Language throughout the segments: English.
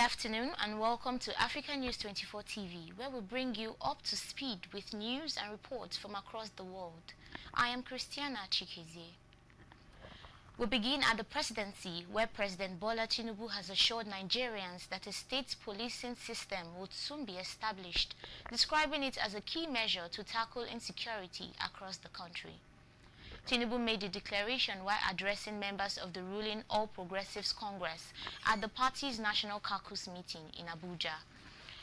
afternoon and welcome to Africa News 24 TV, where we bring you up to speed with news and reports from across the world. I am Christiana Chikeze. We begin at the presidency, where President Bola Tinubu has assured Nigerians that a state policing system would soon be established, describing it as a key measure to tackle insecurity across the country. Tinubu made the declaration while addressing members of the ruling All Progressives Congress at the party's National CAUCUS meeting in Abuja.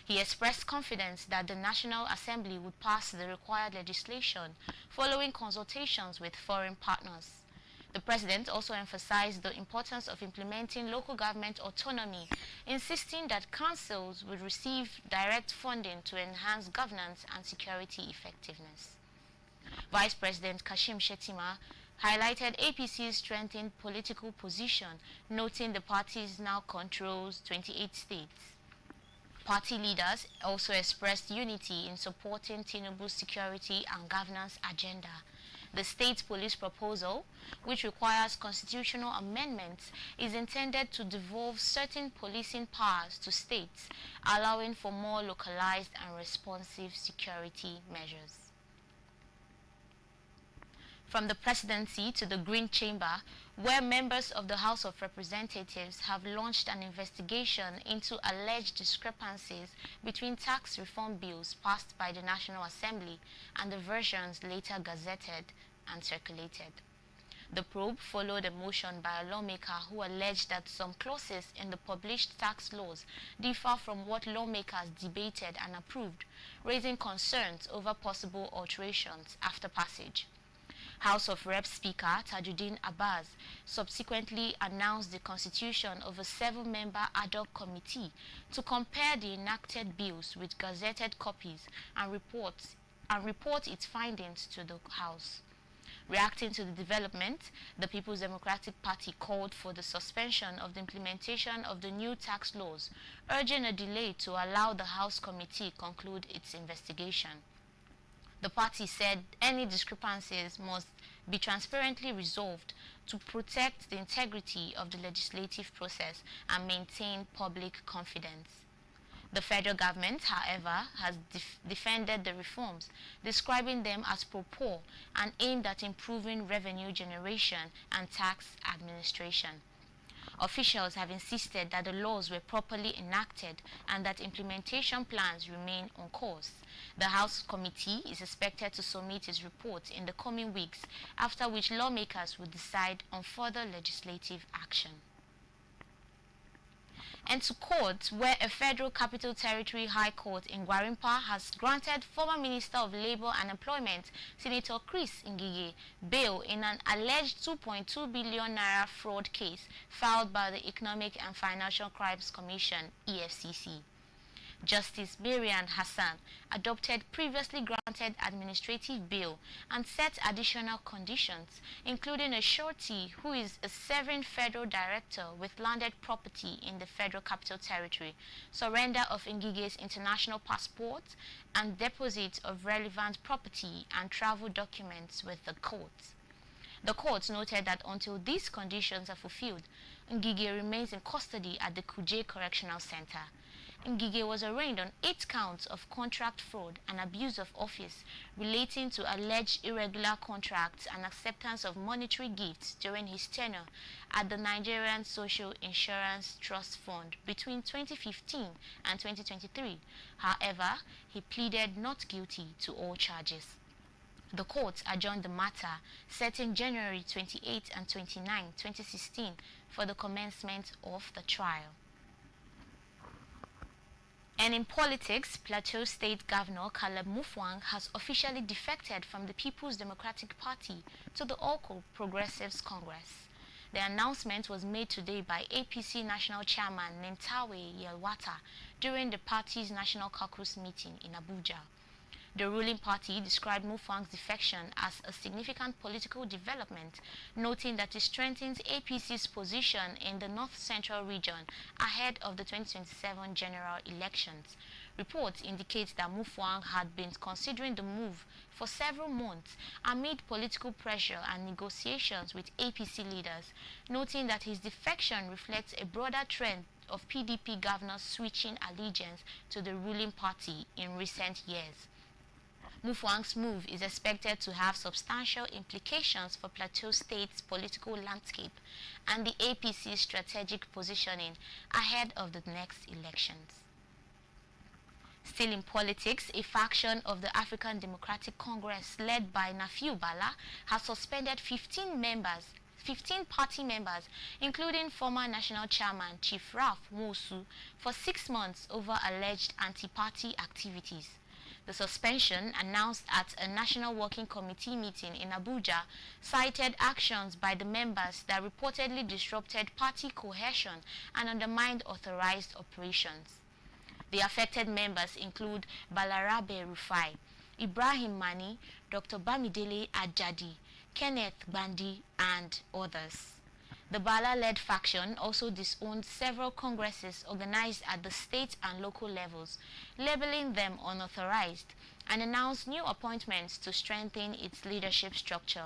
He expressed confidence that the National Assembly would pass the required legislation following consultations with foreign partners. The president also emphasized the importance of implementing local government autonomy, insisting that councils would receive direct funding to enhance governance and security effectiveness. Vice President Kashim Shettima highlighted APC's strengthened political position, noting the party now controls 28 states. Party leaders also expressed unity in supporting Tinubu's security and governance agenda. The state police proposal, which requires constitutional amendments, is intended to devolve certain policing powers to states, allowing for more localized and responsive security measures. From the presidency to the Green Chamber, where members of the House of Representatives have launched an investigation into alleged discrepancies between tax reform bills passed by the National Assembly and the versions later gazetted and circulated. The probe followed a motion by a lawmaker who alleged that some clauses in the published tax laws differ from what lawmakers debated and approved, raising concerns over possible alterations after passage. House of Reps Speaker Tajuddin Abbas subsequently announced the constitution of a 7-member ad hoc committee to compare the enacted bills with gazetted copies and report its findings to the House. Reacting to the development, the People's Democratic Party called for the suspension of the implementation of the new tax laws, urging a delay to allow the House committee conclude its investigation. The party said any discrepancies must be transparently resolved to protect the integrity of the legislative process and maintain public confidence. The federal government, however, has defended the reforms, describing them as pro-poor and aimed at improving revenue generation and tax administration. Officials have insisted that the laws were properly enacted and that implementation plans remain on course. The House committee is expected to submit its report in the coming weeks, after which lawmakers will decide on further legislative action. And to court, where a Federal Capital Territory High Court in Gwarinpa has granted former Minister of Labour and Employment, Senator Chris Ngige, bail in an alleged 2.2 billion naira fraud case filed by the Economic and Financial Crimes Commission, EFCC. Justice Marian Hassan adopted previously granted administrative bail and set additional conditions, including a surety who is a serving federal director with landed property in the Federal Capital Territory, surrender of Ngige's international passport, and deposit of relevant property and travel documents with the court. The court noted that until these conditions are fulfilled, Ngige remains in custody at the Kuje Correctional Center. Ngige was arraigned on 8 counts of contract fraud and abuse of office relating to alleged irregular contracts and acceptance of monetary gifts during his tenure at the Nigerian Social Insurance Trust Fund between 2015 and 2023. However, he pleaded not guilty to all charges. The court adjourned the matter, setting January 28 and 29, 2016 for the commencement of the trial. And in politics, Plateau State Governor Caleb Mutfwang has officially defected from the People's Democratic Party to the All Progressives Congress. The announcement was made today by APC National Chairman Nentawe Yelwata during the party's National Caucus meeting in Abuja. The ruling party described Mutfwang's defection as a significant political development, noting that it strengthens APC's position in the North Central region ahead of the 2027 general elections. Reports indicate that Mutfwang had been considering the move for several months amid political pressure and negotiations with APC leaders, noting that his defection reflects a broader trend of PDP governors switching allegiance to the ruling party in recent years. Mufwang's move is expected to have substantial implications for Plateau State's political landscape and the APC's strategic positioning ahead of the next elections. Still in politics, a faction of the African Democratic Congress led by Nafiu Bala has suspended 15 party members, including former national chairman Chief NWOSU, for 6 months over alleged anti-party activities. The suspension, announced at a National Working Committee meeting in Abuja, cited actions by the members that reportedly disrupted party cohesion and undermined authorized operations. The affected members include Balarabe Rufai, Ibrahim Mani, Dr. Bamidele Ajadi, Kenneth Bandi, and others. The Bala-led faction also disowned several congresses organized at the state and local levels, labeling them unauthorized, and announced new appointments to strengthen its leadership structure.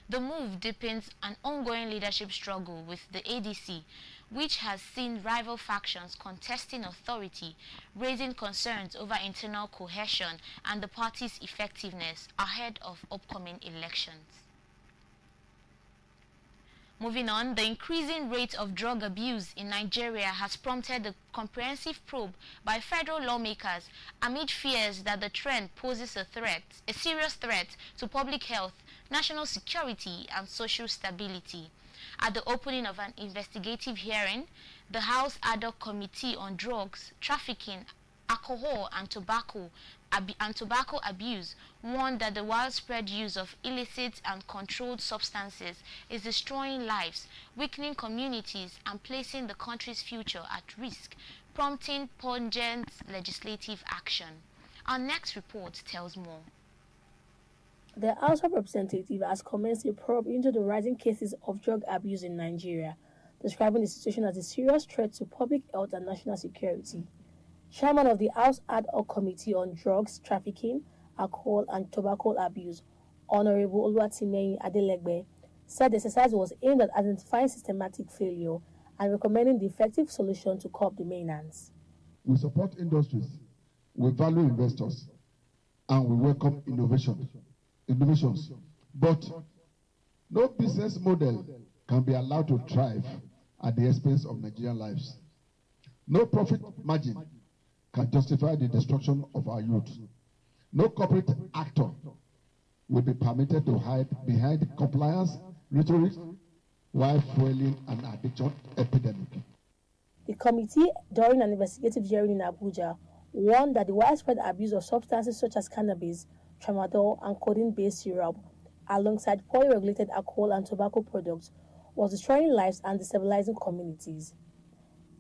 The move deepens an ongoing leadership struggle with the ADC, which has seen rival factions contesting authority, raising concerns over internal cohesion and the party's effectiveness ahead of upcoming elections. Moving on, the increasing rate of drug abuse in Nigeria has prompted a comprehensive probe by federal lawmakers amid fears that the trend poses a serious threat to public health, national security, and social stability. At the opening of an investigative hearing, the House Ad Hoc Committee on Drugs, Trafficking, Alcohol, and Tobacco abuse warned that the widespread use of illicit and controlled substances is destroying lives, weakening communities, and placing the country's future at risk, prompting pungent legislative action. Our next report tells more. The House of Representatives has commenced a probe into the rising cases of drug abuse in Nigeria, describing the situation as a serious threat to public health and national security. Chairman of the House Ad Hoc Committee on Drugs, Trafficking, Alcohol, and Tobacco Abuse, Honorable Oluwatimehin Adelegbe, said the exercise was aimed at identifying systematic failure and recommending the effective solution to curb the maintenance. We support industries, we value investors, and we welcome innovations. But no business model can be allowed to thrive at the expense of Nigerian lives. No profit margin can justify the destruction of our youth. No corporate actor will be permitted to hide behind compliance rhetoric while fueling an addiction epidemic. The committee, during an investigative hearing in Abuja, warned that the widespread abuse of substances such as cannabis, tramadol, and codeine-based syrup, alongside poorly regulated alcohol and tobacco products, was destroying lives and destabilizing communities.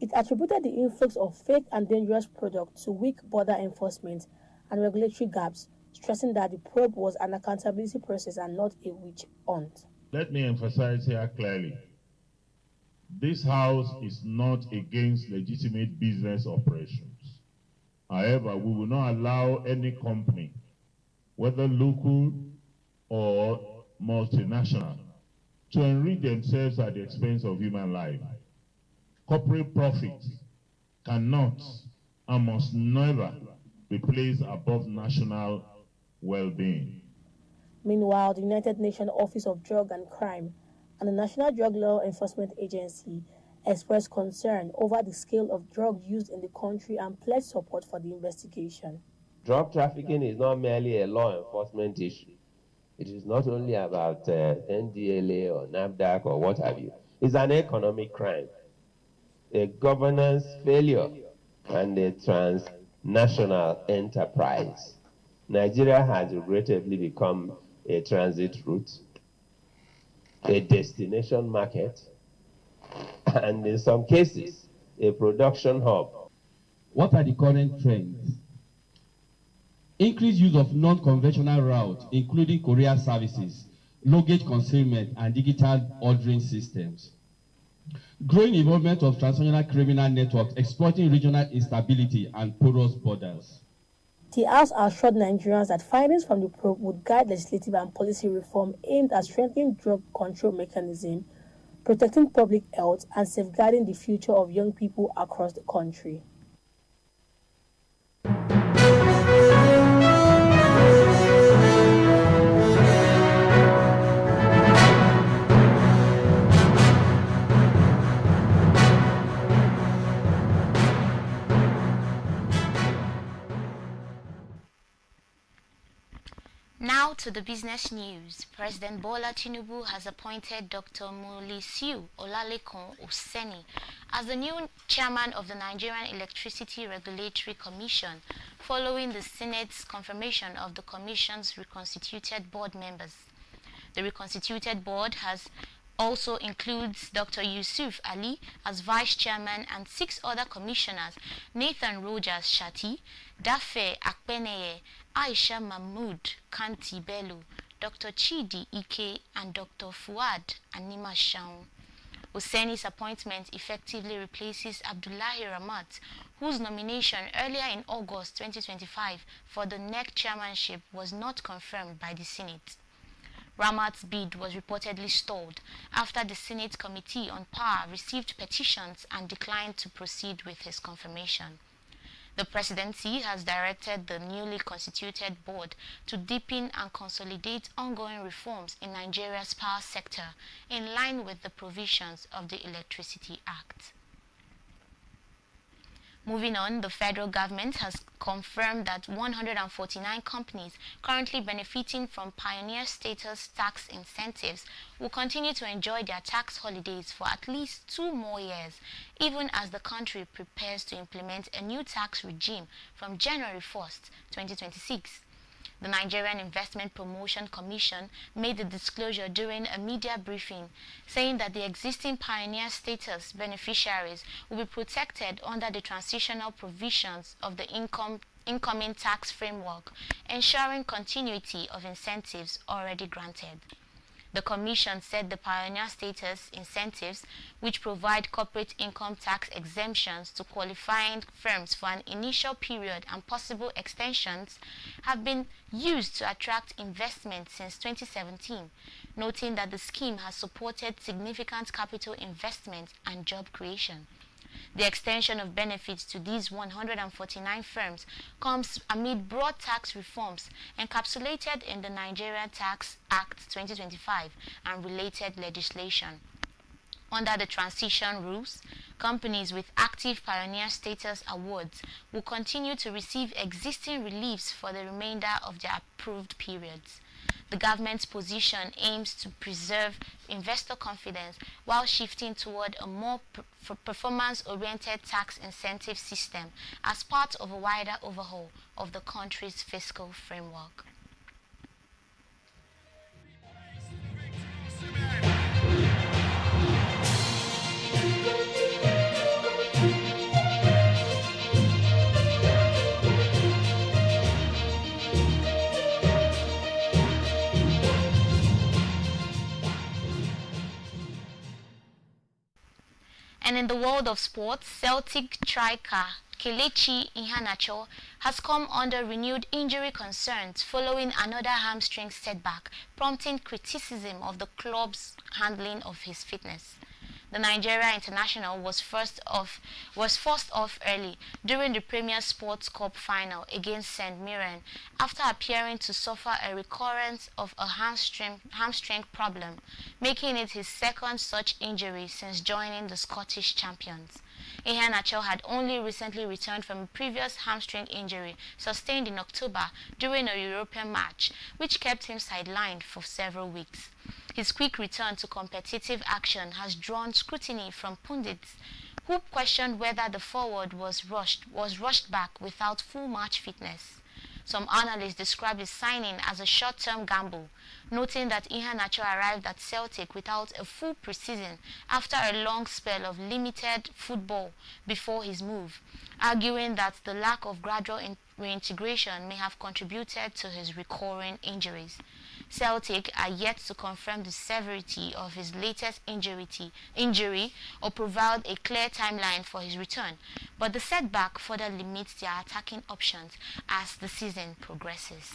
It attributed the influx of fake and dangerous products to weak border enforcement and regulatory gaps, stressing that the probe was an accountability process and not a witch hunt. Let me emphasize here clearly. This House is not against legitimate business operations. However, we will not allow any company, whether local or multinational, to enrich themselves at the expense of human life. Corporate profit cannot and must never be placed above national well-being. Meanwhile, the United Nations Office of Drug and Crime and the National Drug Law Enforcement Agency expressed concern over the scale of drug use in the country and pledged support for the investigation. Drug trafficking is not merely a law enforcement issue. It is not only about NDLA or NAFDAC or what have you. It's an economic crime, a governance failure, and a transnational enterprise. Nigeria has regrettably become a transit route, a destination market, and in some cases, a production hub. What are the current trends? Increased use of non-conventional routes, including courier services, luggage consignment, and digital ordering systems. Growing involvement of transnational criminal networks exploiting regional instability and porous borders. The House assured Nigerians that findings from the probe would guide legislative and policy reform aimed at strengthening drug control mechanisms, protecting public health, and safeguarding the future of young people across the country. Now to the business news. President Bola Tinubu has appointed Dr. Mulisiu Olalekun OSENI as the new chairman of the Nigerian Electricity Regulatory Commission, following the Senate's confirmation of the Commission's reconstituted board members. The reconstituted board also includes Dr. Yusuf Ali as vice chairman and 6 other commissioners: Nathan Rogers Shati, Dafe Akpeneye, Aisha Mahmood Kanti Bello, Dr. Chidi Ike, and Dr. Fuad Anima Shaun. OSENI's appointment effectively replaces Abdullahi Ramat, whose nomination earlier in August 2025 for the NERC chairmanship was not confirmed by the Senate. Ramat's bid was reportedly stalled after the Senate Committee on Power received petitions and declined to proceed with his confirmation. The presidency has directed the newly constituted board to deepen and consolidate ongoing reforms in Nigeria's power sector in line with the provisions of the Electricity Act. Moving on, the federal government has confirmed that 149 companies currently benefiting from pioneer status tax incentives will continue to enjoy their tax holidays for at least 2 more years, even as the country prepares to implement a new tax regime from January 1st, 2026. The Nigerian Investment Promotion Commission made the disclosure during a media briefing, saying that the existing pioneer status beneficiaries will be protected under the transitional provisions of the incoming tax framework, ensuring continuity of incentives already granted. The Commission said the pioneer status incentives, which provide corporate income tax exemptions to qualifying firms for an initial period and possible extensions, have been used to attract investment since 2017, noting that the scheme has supported significant capital investment and job creation. The extension of benefits to these 149 firms comes amid broad tax reforms encapsulated in the Nigeria Tax Act 2025 and related legislation. Under the transition rules, companies with active pioneer status awards will continue to receive existing reliefs for the remainder of their approved periods. The government's position aims to preserve investor confidence while shifting toward a more performance-oriented tax incentive system as part of a wider overhaul of the country's fiscal framework. And in the world of sports, Celtic striker Kelechi IHEANACHO has come under renewed injury concerns following another hamstring setback, prompting criticism of the club's handling of his fitness. The Nigeria international was forced off early during the Premier Sports Cup final against St. Mirren after appearing to suffer a recurrence of a hamstring problem, making it his second such injury since joining the Scottish champions. IHEANACHO had only recently returned from a previous hamstring injury sustained in October during a European match, which kept him sidelined for several weeks. His quick return to competitive action has drawn scrutiny from pundits, who questioned whether the forward was rushed back without full match fitness. Some analysts described his signing as a short-term gamble, noting that IHEANACHO arrived at Celtic without a full preseason after a long spell of limited football before his move, arguing that the lack of gradual reintegration may have contributed to his recurring injuries. Celtic are yet to confirm the severity of his latest injury or provide a clear timeline for his return, but the setback further limits their attacking options as the season progresses.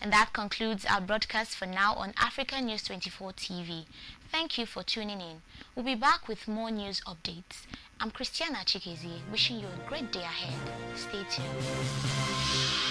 And that concludes our broadcast for now on Africa News 24 TV. Thank you for tuning in. We'll be back with more news updates. I'm Christiana Chikezi, wishing you a great day ahead. Stay tuned.